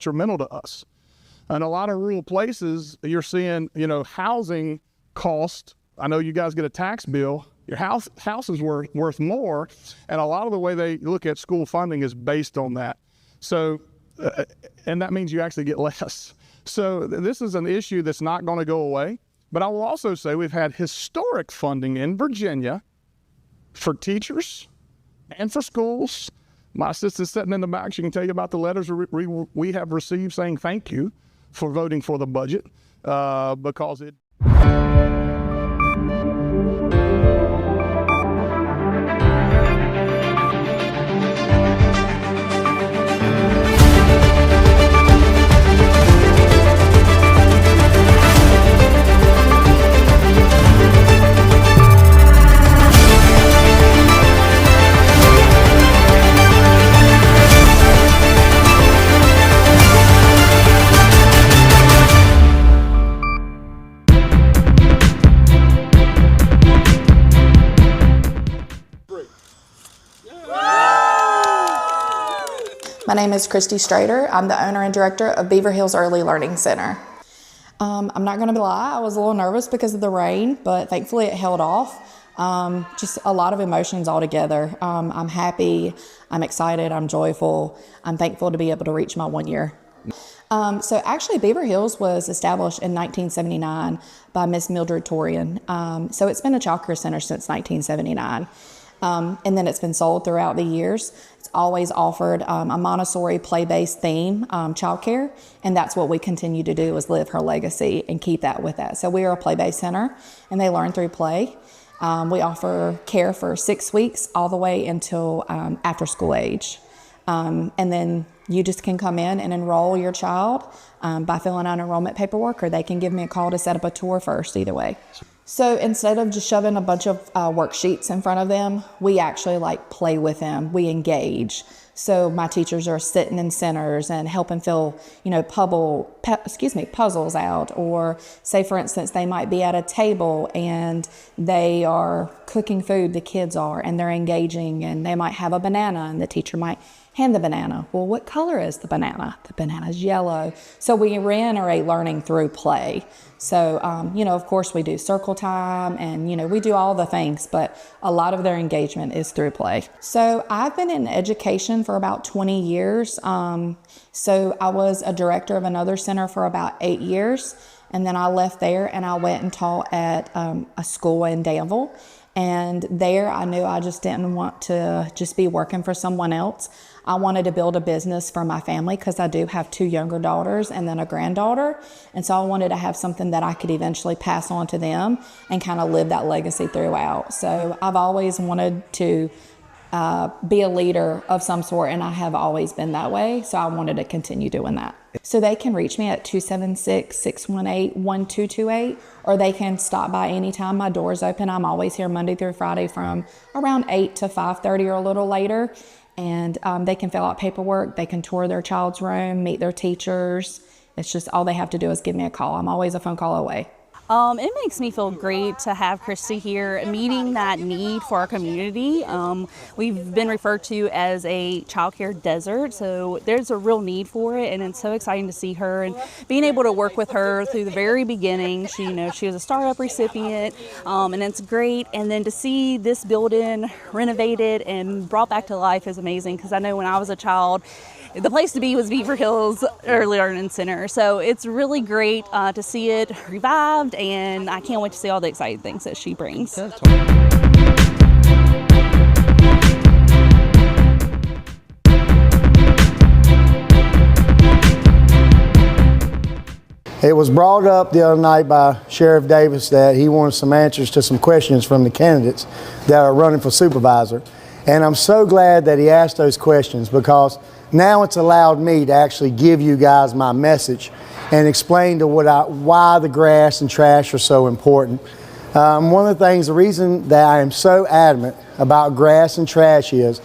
detrimental to us. In a lot of rural places, you're seeing, housing cost. I know you guys get a tax bill. Your house is worth more, and a lot of the way they look at school funding is based on that. So, and that means you actually get less. So this is an issue that's not going to go away. But I will also say we've had historic funding in Virginia for teachers and for schools. My assistant's sitting in the back. She can tell you about the letters we have received saying thank you for voting for the budget because it. My name is Christy Strader. I'm the owner and director of Beaver Hills Early Learning Center. I'm not gonna lie, I was a little nervous because of the rain, but thankfully it held off. Just a lot of emotions all together. I'm happy, I'm excited, I'm joyful. I'm thankful to be able to reach my 1 year. So actually Beaver Hills was established in 1979 by Miss Mildred Torian. So it's been a child care center since 1979. And then it's been sold throughout the years. It's always offered a Montessori play-based theme, childcare, and that's what we continue to do is live her legacy and keep that with that. So we are a play-based center, and they learn through play. We offer care for 6 weeks all the way until after school age. And then you just can come in and enroll your child by filling out enrollment paperwork, or they can give me a call to set up a tour first, either way. So instead of just shoving a bunch of worksheets in front of them, we actually play with them. We engage. So my teachers are sitting in centers and helping fill, puzzles out. Or say, for instance, they might be at a table and they are cooking food, the kids are, and they're engaging, and they might have a banana and the teacher might hand the banana. Well, what color is the banana? The banana's yellow. So we reiterate learning through play. So, of course we do circle time and, we do all the things, but a lot of their engagement is through play. So I've been in education for about 20 years. So I was a director of another center for about 8 years. And then I left there and I went and taught at a school in Danville. And there I knew I just didn't want to just be working for someone else. I wanted to build a business for my family because I do have 2 younger daughters and then a granddaughter. And so I wanted to have something that I could eventually pass on to them and kind of live that legacy throughout. So I've always wanted to be a leader of some sort, and I have always been that way. So I wanted to continue doing that. So they can reach me at 276-618-1228, or they can stop by anytime. My door's open. I'm always here Monday through Friday from around 8 to 5:30 or a little later. And they can fill out paperwork. They can tour their child's room, meet their teachers. It's just all they have to do is give me a call. I'm always a phone call away. It makes me feel great to have Christy here, meeting that need for our community. We've been referred to as a childcare desert, so there's a real need for it, and it's so exciting to see her and being able to work with her through the very beginning. She was a startup recipient, and it's great. And then to see this building renovated and brought back to life is amazing, because I know when I was a child, the place to be was Beaver Hills Early Learning Center. So it's really great to see it revived, and I can't wait to see all the exciting things that she brings. It was brought up the other night by Sheriff Davis that he wanted some answers to some questions from the candidates that are running for supervisor. And I'm so glad that he asked those questions, because now it's allowed me to actually give you guys my message and explain to why the grass and trash are so important. One of the things, the reason that I am so adamant about grass and trash is,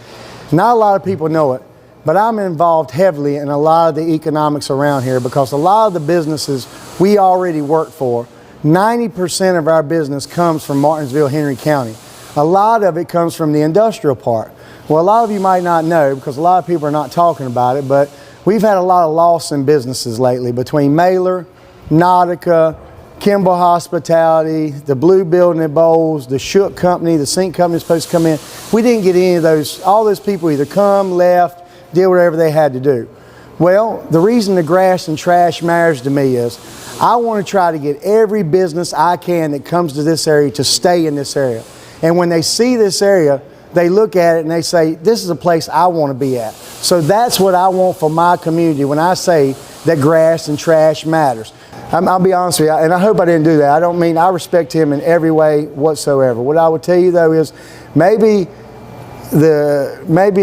not a lot of people know it, but I'm involved heavily in a lot of the economics around here, because a lot of the businesses we already work for, 90% of our business comes from Martinsville, Henry County. A lot of it comes from the industrial part. Well, a lot of you might not know, because a lot of people are not talking about it, but we've had a lot of loss in businesses lately between Mailer, Nautica, Kimball Hospitality, the Blue Building at Bowles, the Shook Company, the Sink Company is supposed to come in. We didn't get any of those. All those people either come, left, did whatever they had to do. Well, the reason the grass and trash matters to me is I want to try to get every business I can that comes to this area to stay in this area. And when they see this area, they look at it and they say, this is a place I want to be at. So that's what I want for my community when I say that grass and trash matters. I'll be honest with you, and I hope I didn't do that. I don't mean, I respect him in every way whatsoever. What I would tell you though is maybe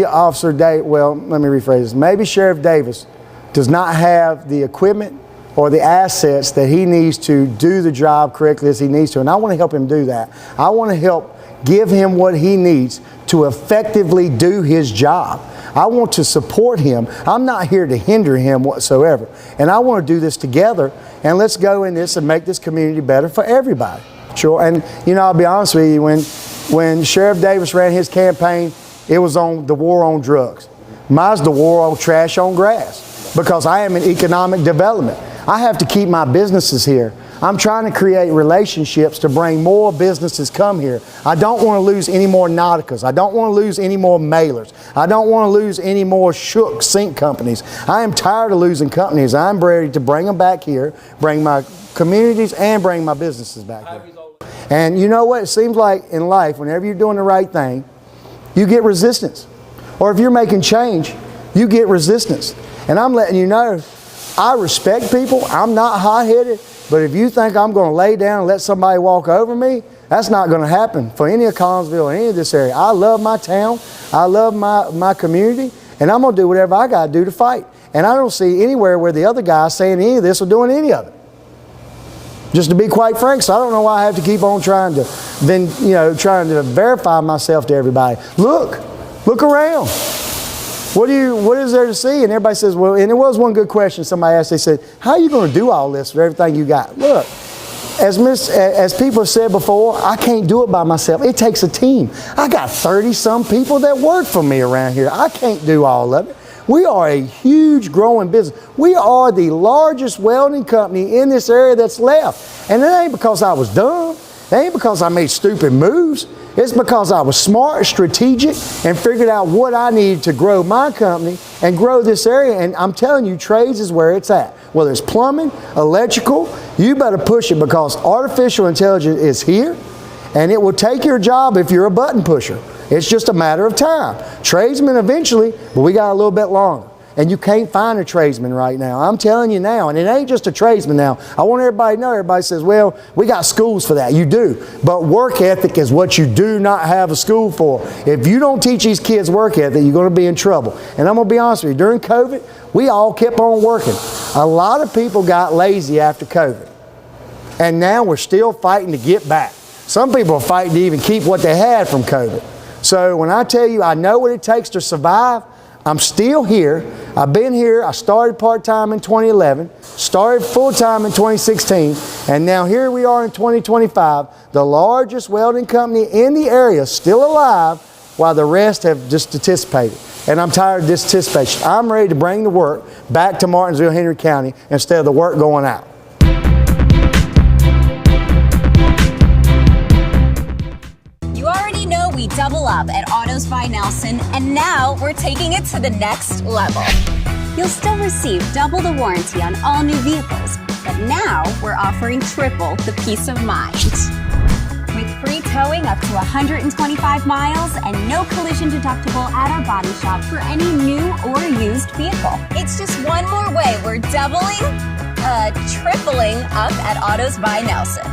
Officer Davis, well, let me rephrase this. Maybe Sheriff Davis does not have the equipment or the assets that he needs to do the job correctly as he needs to. And I want to help him do that. I want to help give him what he needs to effectively do his job. I want to support him. I'm not here to hinder him whatsoever. And I want to do this together, and let's go in this and make this community better for everybody. Sure. And you know, I'll be honest with you, when Sheriff Davis ran his campaign, it was on the war on drugs. Mine's the war on trash on grass, because I am in economic development. I have to keep my businesses here. I'm trying to create relationships to bring more businesses come here. I don't want to lose any more Nauticas. I don't want to lose any more Mailers. I don't want to lose any more Shook Sink companies. I am tired of losing companies. I'm ready to bring them back here, bring my communities and bring my businesses back here. And you know what? It seems like in life, whenever you're doing the right thing, you get resistance. Or if you're making change, you get resistance. And I'm letting you know, I respect people. I'm not hot-headed. But if you think I'm going to lay down and let somebody walk over me, that's not going to happen for any of Collinsville or any of this area. I love my town. I love my community. And I'm going to do whatever I got to do to fight. And I don't see anywhere where the other guy's saying any of this or doing any of it. Just to be quite frank, so I don't know why I have to keep on trying to verify myself to everybody. Look around. What is there to see? And everybody says, well, and it was one good question somebody asked. They said, how are you going to do all this with everything you got? Look, as people have said before, I can't do it by myself. It takes a team. I got 30-some people that work for me around here. I can't do all of it. We are a huge growing business. We are the largest welding company in this area that's left. And it ain't because I was dumb. It ain't because I made stupid moves. It's because I was smart, strategic, and figured out what I needed to grow my company and grow this area. And I'm telling you, trades is where it's at. Whether it's plumbing, electrical, you better push it, because artificial intelligence is here, and it will take your job if you're a button pusher. It's just a matter of time. Tradesmen eventually, but we got a little bit longer. And you can't find a tradesman right now. I'm telling you now, and it ain't just a tradesman now. I want everybody to know, everybody says, well, we got schools for that. You do. But work ethic is what you do not have a school for. If you don't teach these kids work ethic, you're going to be in trouble. And I'm going to be honest with you, during COVID, we all kept on working. A lot of people got lazy after COVID. And now we're still fighting to get back. Some people are fighting to even keep what they had from COVID. So when I tell you I know what it takes to survive, I'm still here. I've been here. I started part-time in 2011, started full-time in 2016, and now here we are in 2025, the largest welding company in the area still alive, while the rest have just participated. And I'm tired of this participation. I'm ready to bring the work back to Martinsville, Henry County, instead of the work going out. We double up at Autos by Nelson, and now we're taking it to the next level. You'll still receive double the warranty on all new vehicles, but now we're offering triple the peace of mind. With free towing up to 125 miles and no collision deductible at our body shop for any new or used vehicle. It's just one more way we're tripling up at Autos by Nelson.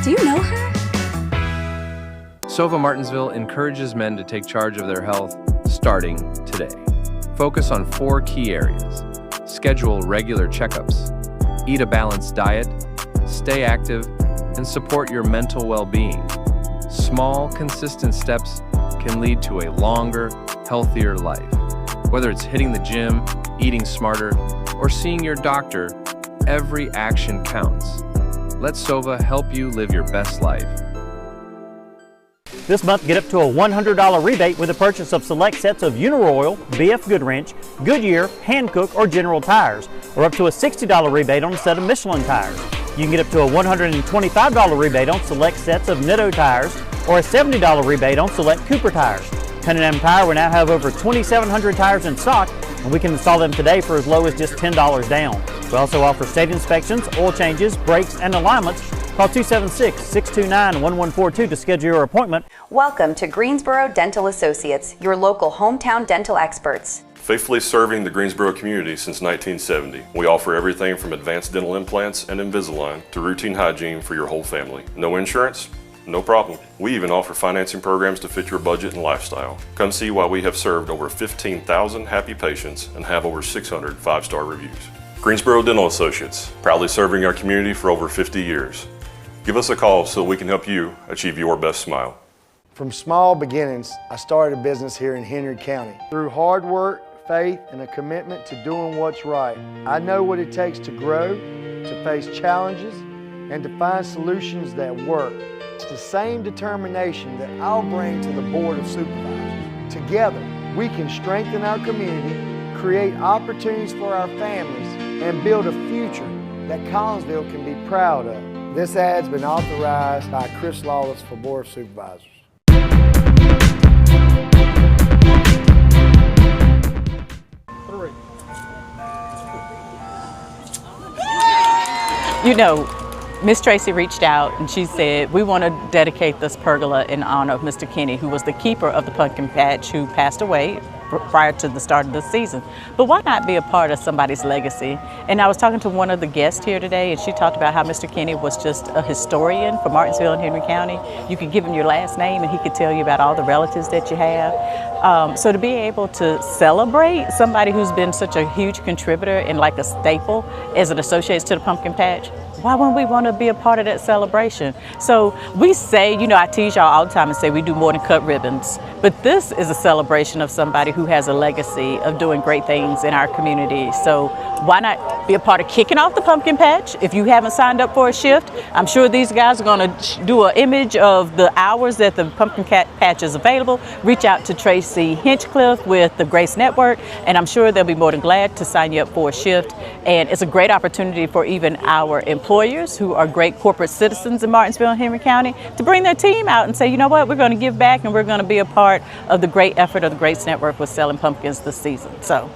Do you know her? Sova Martinsville encourages men to take charge of their health starting today. Focus on 4 key areas. Schedule regular checkups, eat a balanced diet, stay active, and support your mental well-being. Small, consistent steps can lead to a longer, healthier life. Whether it's hitting the gym, eating smarter, or seeing your doctor, every action counts. Let Sova help you live your best life. This month, get up to a $100 rebate with the purchase of select sets of Uniroyal, BF Goodwrench, Goodyear, Hankook, or General tires, or up to a $60 rebate on a set of Michelin tires. You can get up to a $125 rebate on select sets of Nitto tires, or a $70 rebate on select Cooper tires. Cunningham Tire will now have over 2,700 tires in stock, and we can install them today for as low as just $10 down. We also offer state inspections, oil changes, brakes, and alignments. Call 276-629-1142 to schedule your appointment. Welcome to Greensboro Dental Associates, your local hometown dental experts. Faithfully serving the Greensboro community since 1970, we offer everything from advanced dental implants and Invisalign to routine hygiene for your whole family. No insurance? No problem. We even offer financing programs to fit your budget and lifestyle. Come see why we have served over 15,000 happy patients and have over 600 five-star reviews. Greensboro Dental Associates, proudly serving our community for over 50 years. Give us a call so we can help you achieve your best smile. From small beginnings, I started a business here in Henry County. Through hard work, faith, and a commitment to doing what's right, I know what it takes to grow, to face challenges, and to find solutions that work. It's the same determination that I'll bring to the Board of Supervisors. Together, we can strengthen our community, create opportunities for our families, and build a future that Collinsville can be proud of. This ad's been authorized by Chris Lawless for Board of Supervisors. You know, Miss Tracy reached out and she said, we want to dedicate this pergola in honor of Mr. Kenny, who was the keeper of the pumpkin patch, who passed away prior to the start of the season. But why not be a part of somebody's legacy? And I was talking to one of the guests here today, and she talked about how Mr. Kenny was just a historian for Martinsville and Henry County. You could give him your last name and he could tell you about all the relatives that you have. So to be able to celebrate somebody who's been such a huge contributor and like a staple as it associates to the pumpkin patch, why wouldn't we want to be a part of that celebration? So we say, you know, I tease y'all all the time and say we do more than cut ribbons, but this is a celebration of somebody who has a legacy of doing great things in our community. So why not be a part of kicking off the pumpkin patch? If you haven't signed up for a shift, I'm sure these guys are going to do an image of the hours that the pumpkin patch is available. Reach out to Tracy Hinchcliffe with the Grace Network, and I'm sure they'll be more than glad to sign you up for a shift. And it's a great opportunity for even our employers who are great corporate citizens in Martinsville and Henry County to bring their team out and say, you know what, we're going to give back and we're going to be a part of the great effort of the Grace Network with selling pumpkins this season. So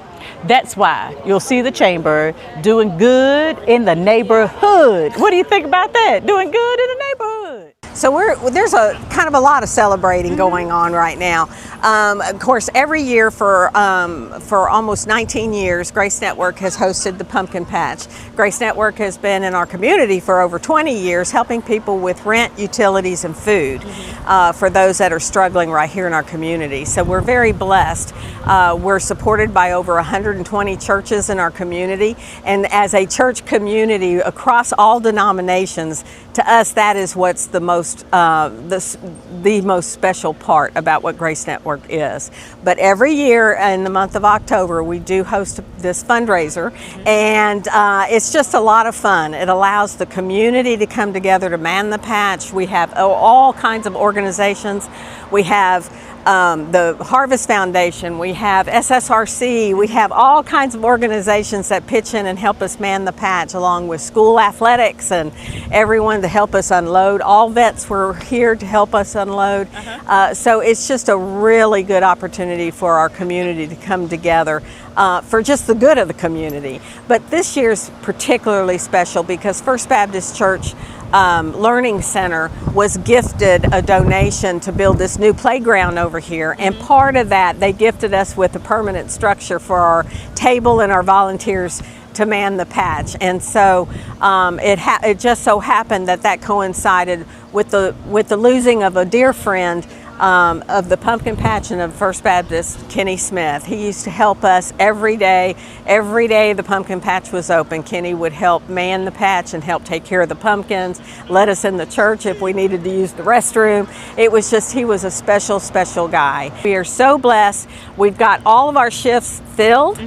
that's why you'll see the chamber doing good in the neighborhood. What do you think about that? Doing good in the neighborhood. So there's a kind of a lot of celebrating going on right now. Of course, every year for almost 19 years, Grace Network has hosted the Pumpkin Patch. Grace Network has been in our community for over 20 years, helping people with rent, utilities, and food for those that are struggling right here in our community. So we're very blessed. We're supported by over 120 churches in our community, and as a church community across all denominations, to us that is what's the most special part about what Grace Network is. But every year in the month of October, we do host this fundraiser, and it's just a lot of fun. It allows the community to come together to man the patch. We have all kinds of organizations. We have the Harvest Foundation, we have SSRC, we have all kinds of organizations that pitch in and help us man the patch, along with school athletics and everyone to help us unload. All vets were here to help us unload. So it's just a really good opportunity for our community to come together for just the good of the community. But this year's particularly special because First Baptist Church Learning Center was gifted a donation to build this new playground over here, and part of that they gifted us with a permanent structure for our table and our volunteers to man the patch. And so it just so happened that coincided with the losing of a dear friend of the pumpkin patch and of First Baptist, Kenny Smith. He used to help us every day. Every day the pumpkin patch was open, Kenny would help man the patch and help take care of the pumpkins, let us in the church if we needed to use the restroom. It was just, he was a special, special guy. We are so blessed. We've got all of our shifts filled,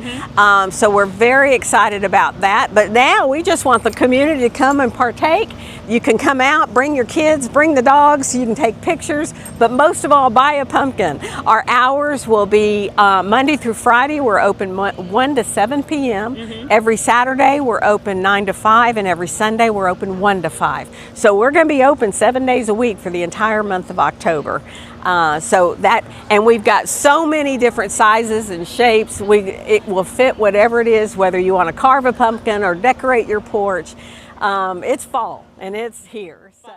so we're very excited about that. But now we just want the community to come and partake. You can come out, bring your kids, bring the dogs, you can take pictures, but most of all, buy a pumpkin. Our hours will be Monday through Friday, we're open 1 to 7 p.m. Every Saturday, we're open 9 to 5, and every Sunday, we're open 1 to 5. So we're going to be open 7 days a week for the entire month of October. And we've got so many different sizes and shapes. It will fit whatever it is, whether you want to carve a pumpkin or decorate your porch. It's fall and it's here. So.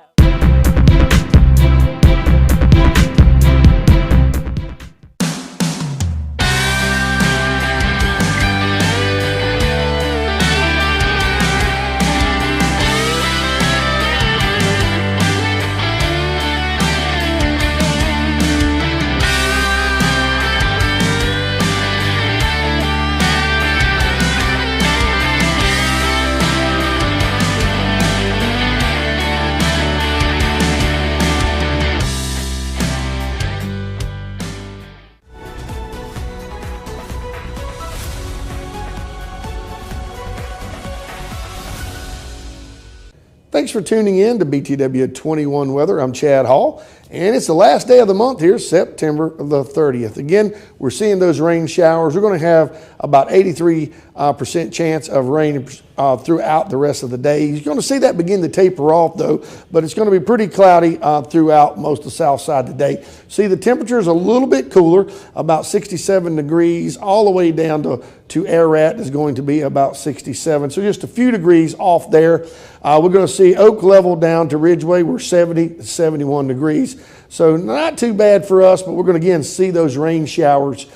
Thanks for tuning in to BTW21 Weather. I'm Chad Hall, and it's the last day of the month here, September the 30th. Again, we're seeing those rain showers. We're going to have about 83% chance of rain throughout the rest of the day. You're going to see that begin to taper off, though, but it's going to be pretty cloudy throughout most of the south side today. See, the temperature is a little bit cooler, about 67 degrees, all the way down to Ararat is going to be about 67. So just a few degrees off there. We're going to see Oak Level down to Ridgeway. We're 70 to 71 degrees. So not too bad for us, but we're going to again see those rain showers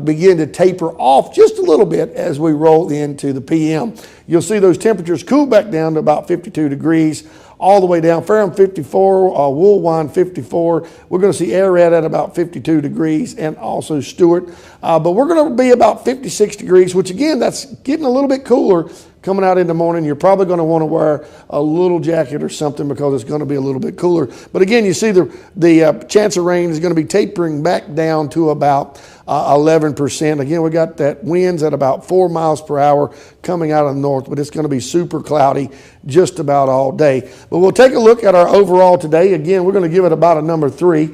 begin to taper off just a little bit as we roll into the PM. You'll see those temperatures cool back down to about 52 degrees all the way down. Ferrum 54, Woolwine 54. We're going to see Ararat at about 52 degrees and also Stewart. But we're going to be about 56 degrees, which again, that's getting a little bit cooler coming out in the morning. You're probably going to want to wear a little jacket or something because it's going to be a little bit cooler. But again, you see the chance of rain is going to be tapering back down to about 11%. Again, we got that winds at about 4 miles per hour coming out of the north, but it's going to be super cloudy just about all day. But we'll take a look at our overall today. Again, we're going to give it about a number 3.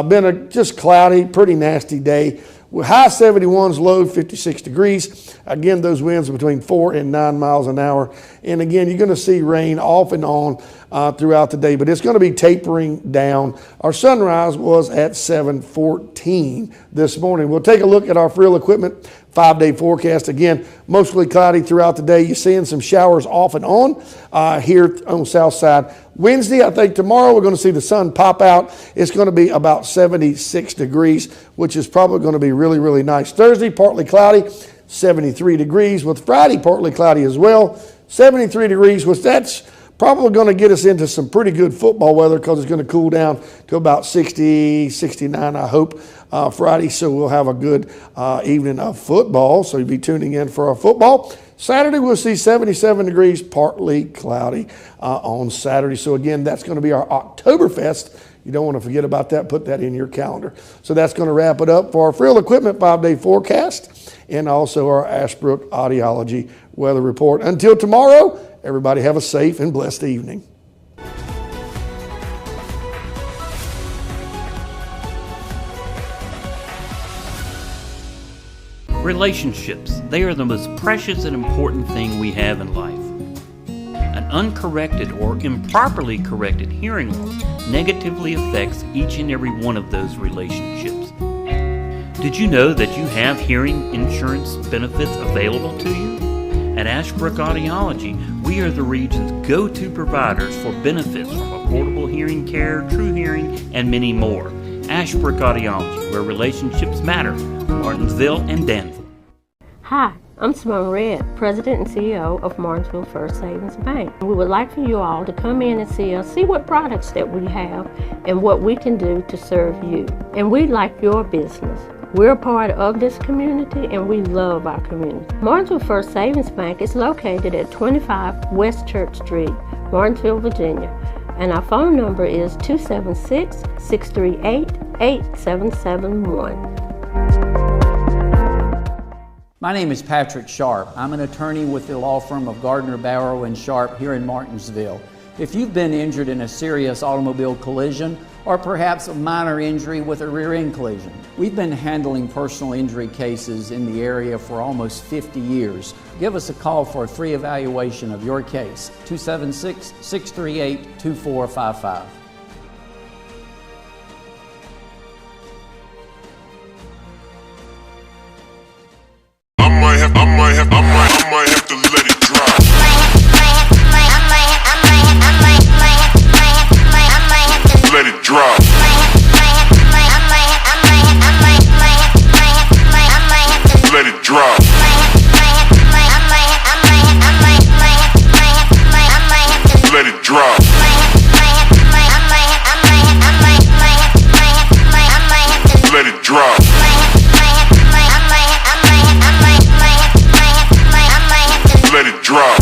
Been a just cloudy, pretty nasty day. High 71s, low 56 degrees. Again, those winds between 4 and 9 miles an hour. And again, you're going to see rain off and on throughout the day, but it's going to be tapering down. Our sunrise was at 7:14 this morning. We'll take a look at our frill equipment 5-day forecast. Again, mostly cloudy throughout the day. You're seeing some showers off and on here on the south side. Wednesday, I think tomorrow we're going to see the sun pop out. It's going to be about 76 degrees, which is probably going to be really, really nice. Thursday, partly cloudy, 73 degrees. With Friday, partly cloudy as well, 73 degrees, which that's probably going to get us into some pretty good football weather because it's going to cool down to about 60, 69, I hope, Friday. So we'll have a good evening of football. So you'll be tuning in for our football. Saturday, we'll see 77 degrees, partly cloudy on Saturday. So again, that's going to be our Oktoberfest. You don't want to forget about that. Put that in your calendar. So that's going to wrap it up for our frill equipment 5-day forecast and also our Ashbrook Audiology weather report. Until tomorrow, everybody have a safe and blessed evening. Relationships, they are the most precious and important thing we have in life. An uncorrected or improperly corrected hearing loss negatively affects each and every one of those relationships. Did you know that you have hearing insurance benefits available to you? At Ashbrook Audiology, we are the region's go-to providers for benefits from affordable hearing care, true hearing, and many more. Ashbrook Audiology, where relationships matter. Martinsville and Danville. Hi, I'm Simone Red, President and CEO of Martinsville First Savings Bank. We would like for you all to come in and see us, see what products that we have and what we can do to serve you. And we like your business. We're a part of this community and we love our community. Martinsville First Savings Bank is located at 25 West Church Street, Martinsville, Virginia. And our phone number is 276-638-8771. My name is Patrick Sharp. I'm an attorney with the law firm of Gardner, Barrow & Sharp here in Martinsville. If you've been injured in a serious automobile collision or perhaps a minor injury with a rear end collision, we've been handling personal injury cases in the area for almost 50 years. Give us a call for a free evaluation of your case, 276-638-2455. I might have to let it drop. Let it drop. Let it drop. Let it drop. Let it drop. Let it drop.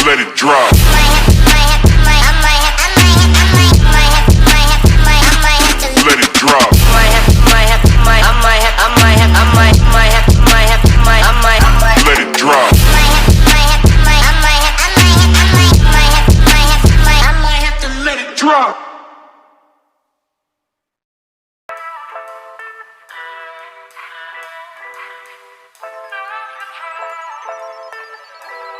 Let it drop. Let it drop. Let it drop. Let it drop.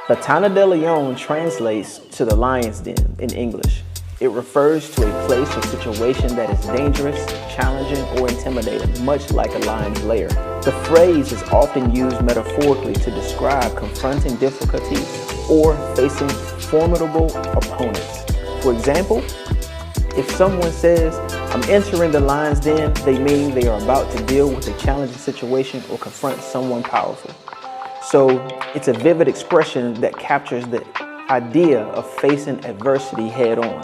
Latana de Leon translates to the lion's den in English. It refers to a place or situation that is dangerous, challenging, or intimidating, much like a lion's lair. The phrase is often used metaphorically to describe confronting difficulties or facing formidable opponents. For example, if someone says, "I'm entering the lion's den," they mean they are about to deal with a challenging situation or confront someone powerful. So it's a vivid expression that captures the idea of facing adversity head on.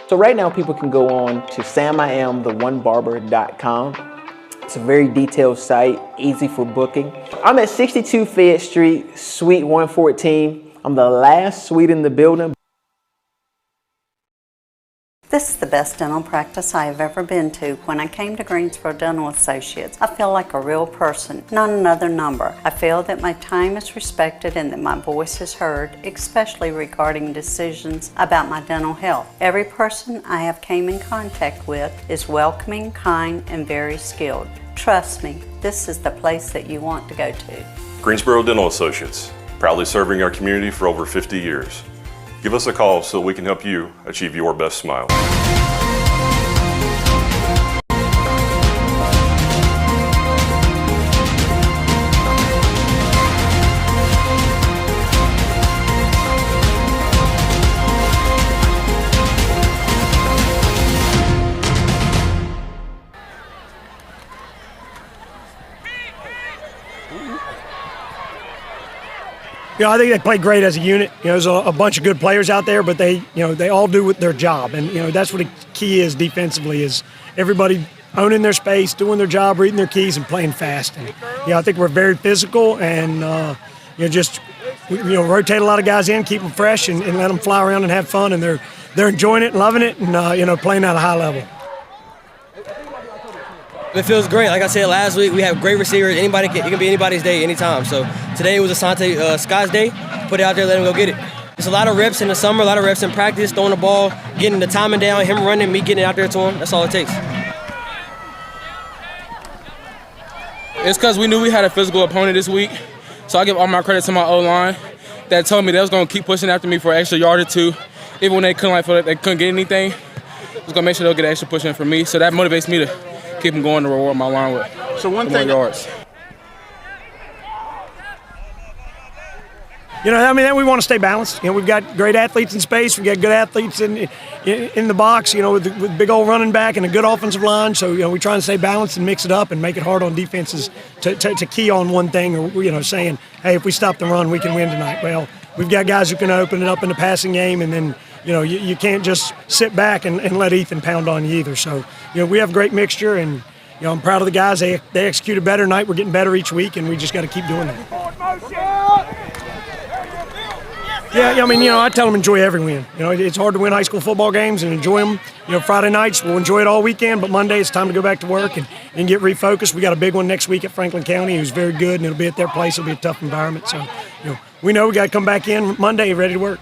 So right now people can go on to samiamtheonebarber.com. It's a very detailed site, easy for booking. I'm at 62 Fayette Street, Suite 114. I'm the last suite in the building. This is the best dental practice I have ever been to. When I came to Greensboro Dental Associates, I feel like a real person, not another number. I feel that my time is respected and that my voice is heard, especially regarding decisions about my dental health. Every person I have came in contact with is welcoming, kind, and very skilled. Trust me, this is the place that you want to go to. Greensboro Dental Associates, proudly serving our community for over 50 years. Give us a call so we can help you achieve your best smile. You know, I think they play great as a unit. You know, there's a bunch of good players out there, but they all do their job. And, that's what the key is defensively, is everybody owning their space, doing their job, reading their keys, and playing fast. And, I think we're very physical and, rotate a lot of guys in, keep them fresh, and let them fly around and have fun. And they're enjoying it and loving it and, playing at a high level. It feels great. Like I said last week, we have great receivers. It can be anybody's day, anytime. So today was Asante Scott's day. Put it out there, let him go get it. It's a lot of reps in the summer, a lot of reps in practice, throwing the ball, getting the timing down, him running, me getting it out there to him. That's all it takes. It's because we knew we had a physical opponent this week. So I give all my credit to my O-line that told me they was going to keep pushing after me for an extra yard or two. Even when they feel like they couldn't get anything, I was going to make sure they'll get an extra push in for me. So that motivates me to keep them going to reward my line with so one thing yards. we want to stay balanced. We've got great athletes in space. We've got good athletes in the box, with big old running back and a good offensive line. So, we try and stay balanced and mix it up and make it hard on defenses to key on one thing or, saying, hey, if we stop the run, we can win tonight. Well, we've got guys who can open it up in the passing game, and then, you can't just sit back and let Ethan pound on you either. So, we have a great mixture, and, I'm proud of the guys. They executed better tonight. We're getting better each week, and we just got to keep doing that. Yeah, I tell them enjoy every win. It's hard to win high school football games and enjoy them. Friday nights, we'll enjoy it all weekend, but Monday it's time to go back to work and get refocused. We got a big one next week at Franklin County who's very good, and it'll be at their place. It'll be a tough environment. So, we know we got to come back in Monday ready to work.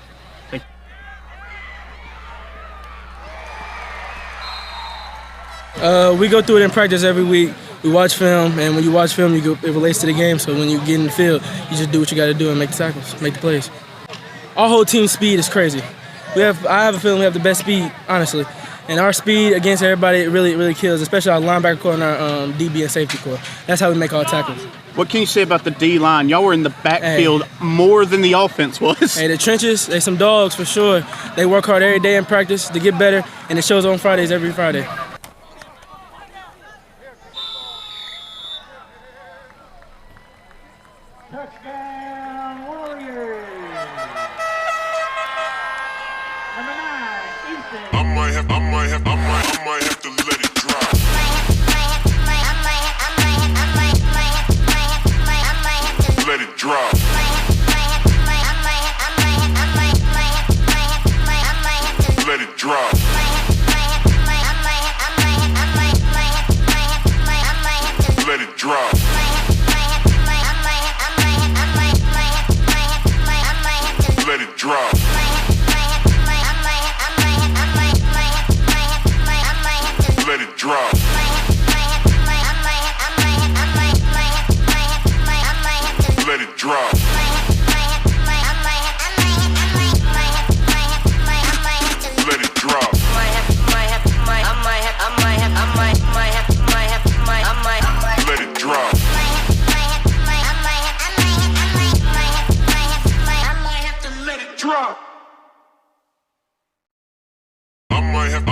We go through it in practice every week. We watch film, and when you watch film, it relates to the game. So when you get in the field, you just do what you got to do and make the tackles, make the plays. Our whole team's speed is crazy. I have a feeling we have the best speed, honestly. And our speed against everybody, it really, really kills, especially our linebacker core and our DB and safety core. That's how we make our tackles. What can you say about the D-line? Y'all were in the backfield more than the offense was. Hey, the trenches, they some dogs for sure. They work hard every day in practice to get better, and it shows on Fridays every Friday. Touchdown Warriors! Number 9, Ethan. I might have to let it drop. Let it drop. Let it drop. Let it drop. Let it drop. Let it drop. Let it drop. Let it drop. Let it drop. Drop. I might have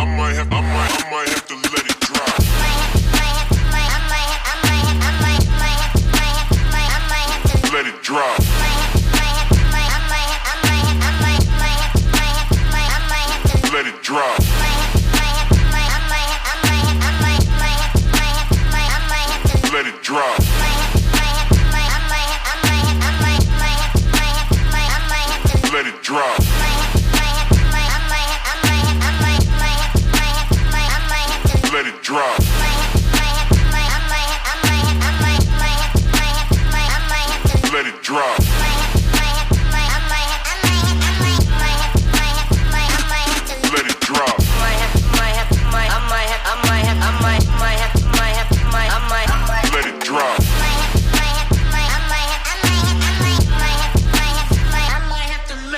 to let it drop. Let it drop. Let it drop. Let it drop. Let it drop. Let it drop. Let it drop. Let it drop. Let it drop.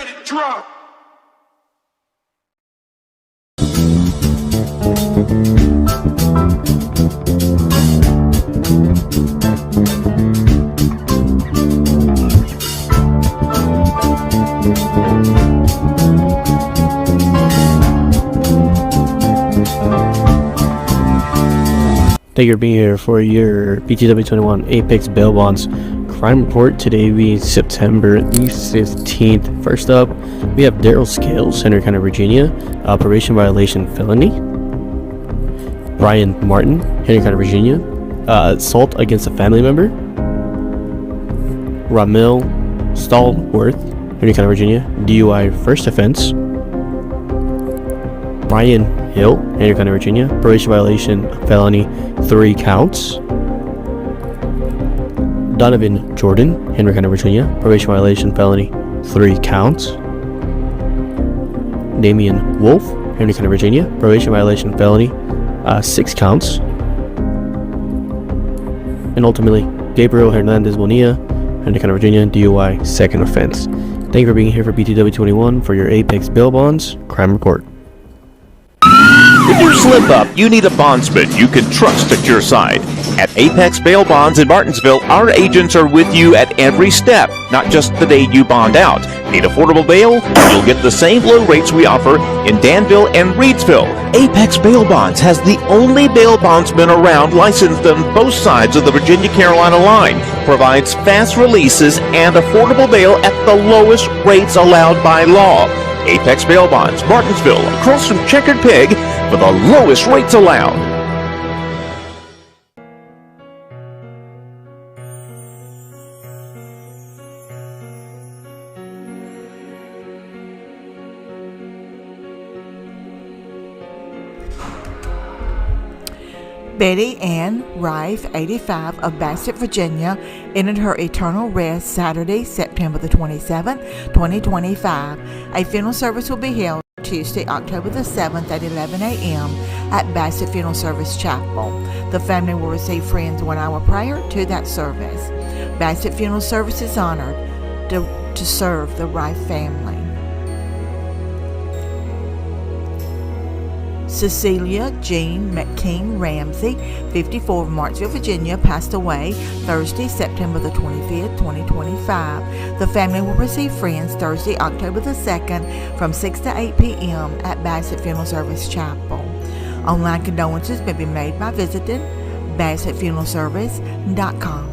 Let it drop. Thank you for being here for your BTW21 Apex Bail Bonds crime report. Today being September the 15th. First up, we have Daryl Scales, Henry County, Virginia, probation violation felony. Brian Martin, Henry County, Virginia, assault against a family member. Ramil Stallworth, Henry County, Virginia, DUI first offense. Brian Hill, Henry County, Virginia, probation violation felony, 3 counts. Donovan Jordan, Henry County, Virginia, probation violation felony, 3 counts. Damian Wolf, Henry County, Virginia, probation violation felony, 6 counts. And ultimately, Gabriel Hernandez Bonilla, Henry County, Virginia, DUI 2nd offense. Thank you for being here for BTW21 for your Apex Bail Bonds crime report. If you slip up, you need a bondsman you can trust at your side. At Apex Bail Bonds in Martinsville, our agents are with you at every step, not just the day you bond out. Need affordable bail? You'll get the same low rates we offer in Danville and Reedsville. Apex Bail Bonds has the only bail bondsman around licensed on both sides of the Virginia-Carolina line. Provides fast releases and affordable bail at the lowest rates allowed by law. Apex Bail Bonds, Martinsville, across from Checkered Pig, for the lowest rates allowed. Betty Ann Rife, 85, of Bassett, Virginia, entered her eternal rest Saturday, September the 27th, 2025. A funeral service will be held Tuesday, October the 7th at 11 a.m. at Bassett Funeral Service Chapel. The family will receive friends 1 hour prior to that service. Bassett Funeral Service is honored to serve the Rife family. Cecilia Jean McKean Ramsey, 54, of Martinsville, Virginia, passed away Thursday, September the 25th, 2025. The family will receive friends Thursday, October the 2nd from 6 to 8 p.m. at Bassett Funeral Service Chapel. Online condolences may be made by visiting BassettFuneralService.com.